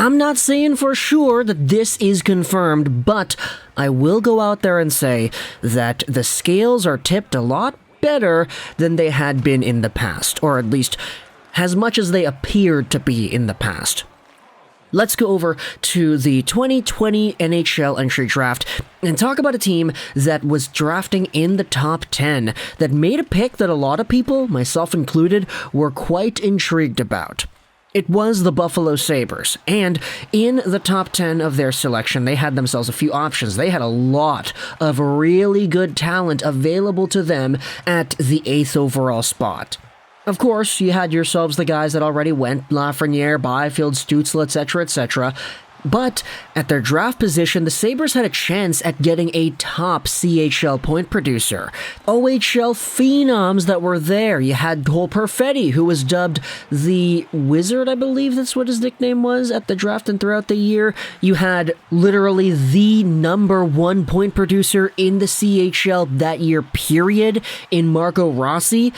I'm not saying for sure that this is confirmed, but I will go out there and say that the scales are tipped a lot better than they had been in the past, or at least as much as they appeared to be in the past. Let's go over to the 2020 NHL Entry Draft and talk about a team that was drafting in the top 10 that made a pick that a lot of people, myself included, were quite intrigued about. It was the Buffalo Sabres, and in the top 10 of their selection, they had themselves a few options. They had a lot of really good talent available to them at the 8th overall spot. Of course, you had yourselves the guys that already went, Lafreniere, Byfield, Stützle, etc., etc., but at their draft position, the Sabres had a chance at getting a top CHL point producer. OHL phenoms that were there. You had Cole Perfetti, who was dubbed the Wizard, I believe that's what his nickname was, at the draft and throughout the year. You had literally the #1 point producer in the CHL that year, period, in Marco Rossi.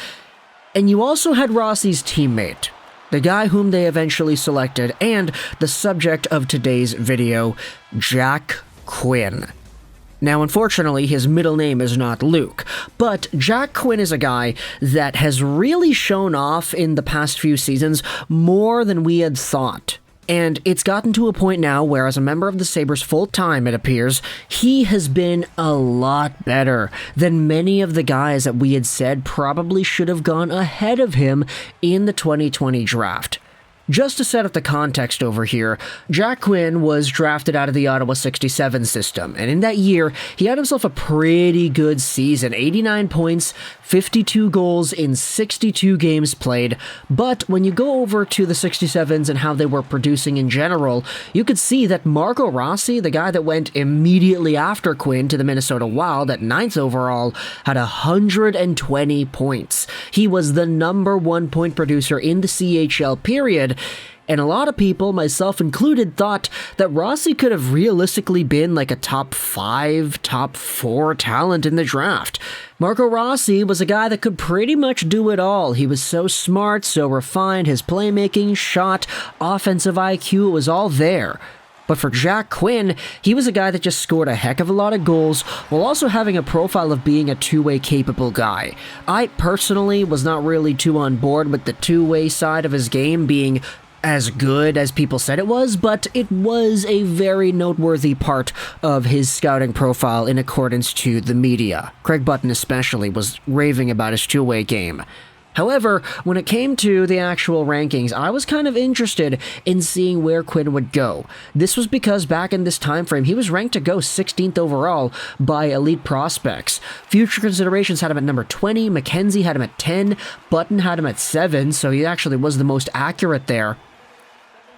And you also had Rossi's teammate, the guy whom they eventually selected, and the subject of today's video, Jack Quinn. Now, unfortunately, his middle name is not Luke, but Jack Quinn is a guy that has really shown off in the past few seasons more than we had thought. And it's gotten to a point now where, as a member of the Sabres full-time, it appears, he has been a lot better than many of the guys that we had said probably should have gone ahead of him in the 2020 draft. Just to set up the context over here, Jack Quinn was drafted out of the Ottawa 67 system, and in that year, he had himself a pretty good season. 89 points, 52 goals in 62 games played, but when you go over to the 67s and how they were producing in general, you could see that Marco Rossi, the guy that went immediately after Quinn to the Minnesota Wild at 9th overall, had 120 points. He was the #1 point producer in the CHL period, and a lot of people, myself included, thought that Rossi could have realistically been like a top 5, top 4 talent in the draft. Marco Rossi was a guy that could pretty much do it all. He was so smart, so refined, his playmaking, shot, offensive IQ, it was all there. But for Jack Quinn, he was a guy that just scored a heck of a lot of goals while also having a profile of being a two-way capable guy. I personally was not really too on board with the two-way side of his game being as good as people said it was, but it was a very noteworthy part of his scouting profile in accordance to the media. Craig Button especially was raving about his two-way game. However, when it came to the actual rankings, I was kind of interested in seeing where Quinn would go. This was because back in this time frame, he was ranked to go 16th overall by elite prospects. Future considerations had him at number 20, McKenzie had him at 10, Button had him at 7, so he actually was the most accurate there.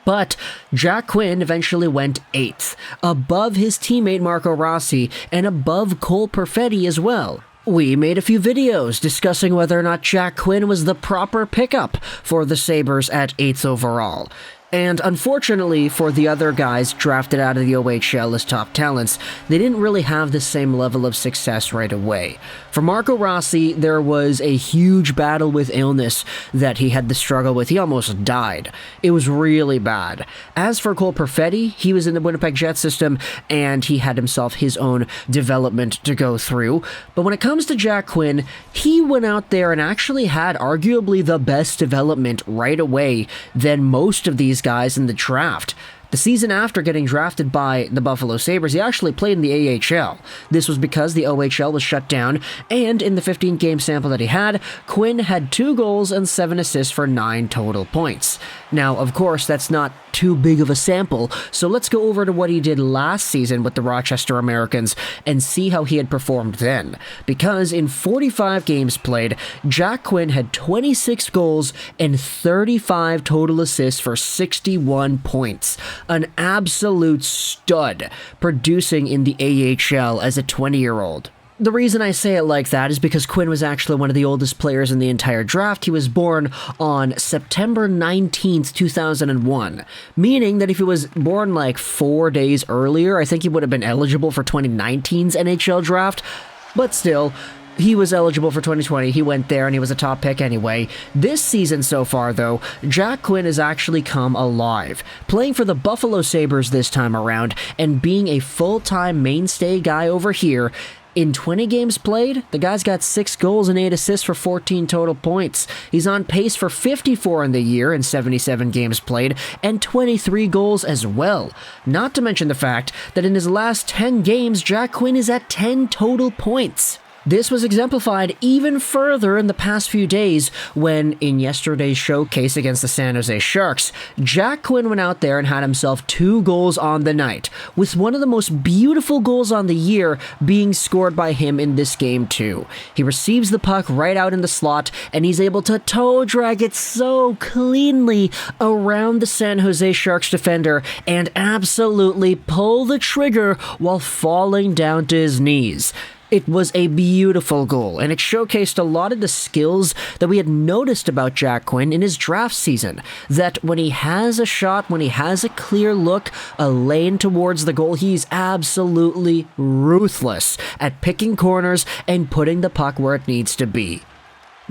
But Jack Quinn eventually went 8th, above his teammate Marco Rossi and above Cole Perfetti as well. We made a few videos discussing whether or not Jack Quinn was the proper pickup for the Sabres at 8th overall. And unfortunately for the other guys drafted out of the OHL as top talents, they didn't really have the same level of success right away. For Marco Rossi, there was a huge battle with illness that he had to struggle with. He almost died. It was really bad. As for Cole Perfetti, he was in the Winnipeg Jets system, and he had himself his own development to go through. But when it comes to Jack Quinn, he went out there and actually had arguably the best development right away than most of these guys in the draft. The season after getting drafted by the Buffalo Sabres, he actually played in the AHL. This was because the OHL was shut down, and in the 15-game sample that he had, Quinn had 2 goals and 7 assists for 9 total points. Now, of course, that's not too big of a sample, so let's go over to what he did last season with the Rochester Americans and see how he had performed then. Because in 45 games played, Jack Quinn had 26 goals and 35 total assists for 61 points. An absolute stud, producing in the AHL as a 20-year-old. The reason I say it like that is because Quinn was actually one of the oldest players in the entire draft. He was born on September 19th, 2001, meaning that if he was born like 4 days earlier, I think he would have been eligible for 2019's NHL draft. But still, he was eligible for 2020. He went there and he was a top pick anyway. This season so far, though, Jack Quinn has actually come alive, playing for the Buffalo Sabres this time around and being a full-time mainstay guy over here. In 20 games played, the guy's got 6 goals and 8 assists for 14 total points. He's on pace for 54 in the year in 77 games played and 23 goals as well. Not to mention the fact that in his last 10 games, Jack Quinn is at 10 total points. This was exemplified even further in the past few days when, in yesterday's showcase against the San Jose Sharks, Jack Quinn went out there and had himself 2 goals on the night, with one of the most beautiful goals on the year being scored by him in this game too. He receives the puck right out in the slot, and he's able to toe drag it so cleanly around the San Jose Sharks defender and absolutely pull the trigger while falling down to his knees. It was a beautiful goal, and it showcased a lot of the skills that we had noticed about Jack Quinn in his draft season. That when he has a shot, when he has a clear look, a lane towards the goal, he's absolutely ruthless at picking corners and putting the puck where it needs to be.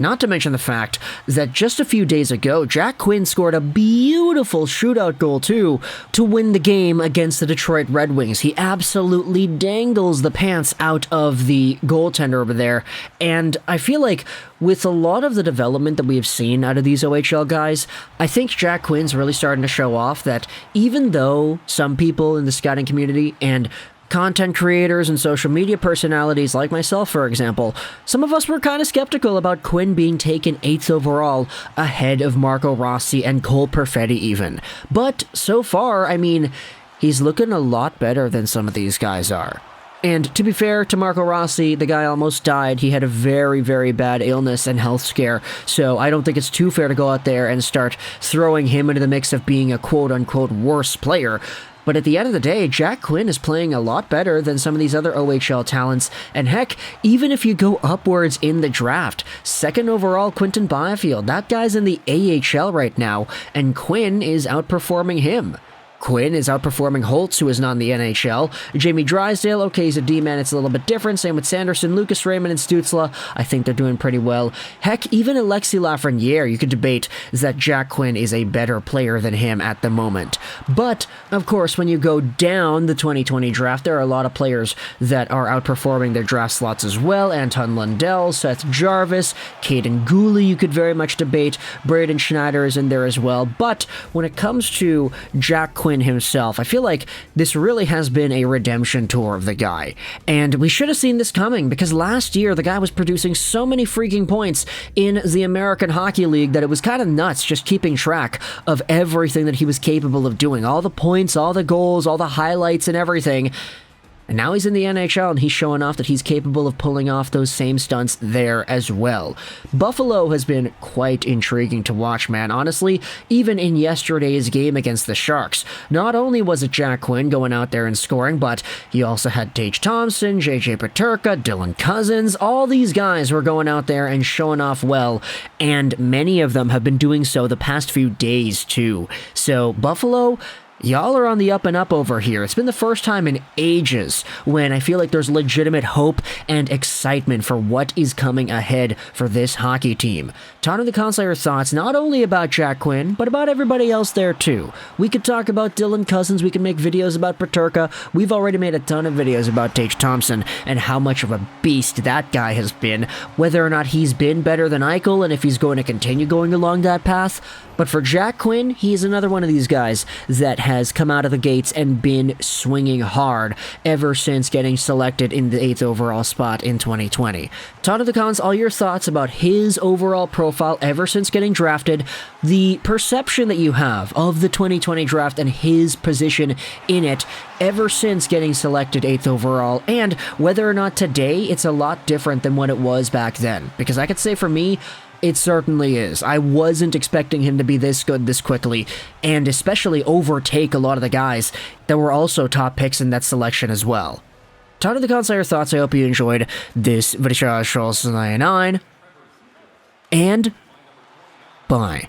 Not to mention the fact that just a few days ago, Jack Quinn scored a beautiful shootout goal too to win the game against the Detroit Red Wings. He absolutely dangles the pants out of the goaltender over there, and I feel like with a lot of the development that we have seen out of these OHL guys, I think Jack Quinn's really starting to show off that even though some people in the scouting community and content creators and social media personalities like myself, for example, some of us were kind of skeptical about Quinn being taken 8th overall ahead of Marco Rossi and Cole Perfetti even. But so far, I mean, he's looking a lot better than some of these guys are. And to be fair to Marco Rossi, the guy almost died. He had a very, very bad illness and health scare, so I don't think it's too fair to go out there and start throwing him into the mix of being a quote-unquote worse player. But at the end of the day, Jack Quinn is playing a lot better than some of these other OHL talents. And heck, even if you go upwards in the draft, 2nd overall Quinton Byfield, that guy's in the AHL right now, and Quinn is outperforming him. Quinn is outperforming Holtz, who is not in the NHL. Jamie Drysdale, okay, he's a D-man, it's a little bit different. Same with Sanderson, Lucas Raymond, and Stützle. I think they're doing pretty well. Heck, even Alexis Lafreniere, you could debate that Jack Quinn is a better player than him at the moment. But, of course, when you go down the 2020 draft, there are a lot of players that are outperforming their draft slots as well. Anton Lundell, Seth Jarvis, Caden Cooley, you could very much debate. Braden Schneider is in there as well. But when it comes to Jack Quinn himself, I feel like this really has been a redemption tour of the guy. And we should have seen this coming, because last year the guy was producing so many freaking points in the American Hockey League that it was kind of nuts just keeping track of everything that he was capable of doing. All the points, all the goals, all the highlights and everything. And now he's in the NHL and he's showing off that he's capable of pulling off those same stunts there as well. Buffalo has been quite intriguing to watch, man. Honestly, even in yesterday's game against the Sharks, not only was it Jack Quinn going out there and scoring, but he also had Tage Thompson, JJ Peterka, Dylan Cousins. All these guys were going out there and showing off well, and many of them have been doing so the past few days too. So Buffalo, y'all are on the up and up over here. It's been the first time in ages when I feel like there's legitimate hope and excitement for what is coming ahead for this hockey team. Talk in the comments your thoughts, not only about Jack Quinn, but about everybody else there too. We could talk about Dylan Cousins, we can make videos about Peterka. We've already made a ton of videos about Tage Thompson and how much of a beast that guy has been, whether or not he's been better than Eichel and if he's going to continue going along that path. But for Jack Quinn, he's another one of these guys that has come out of the gates and been swinging hard ever since getting selected in the 8th overall spot in 2020. Talk in the comments all your thoughts about his overall profile ever since getting drafted, the perception that you have of the 2020 draft and his position in it ever since getting selected 8th overall, and whether or not today it's a lot different than what it was back then. Because I could say for me, it certainly is. I wasn't expecting him to be this good this quickly, and especially overtake a lot of the guys that were also top picks in that selection as well. Talk in the comments your thoughts. I hope you enjoyed this video. And bye.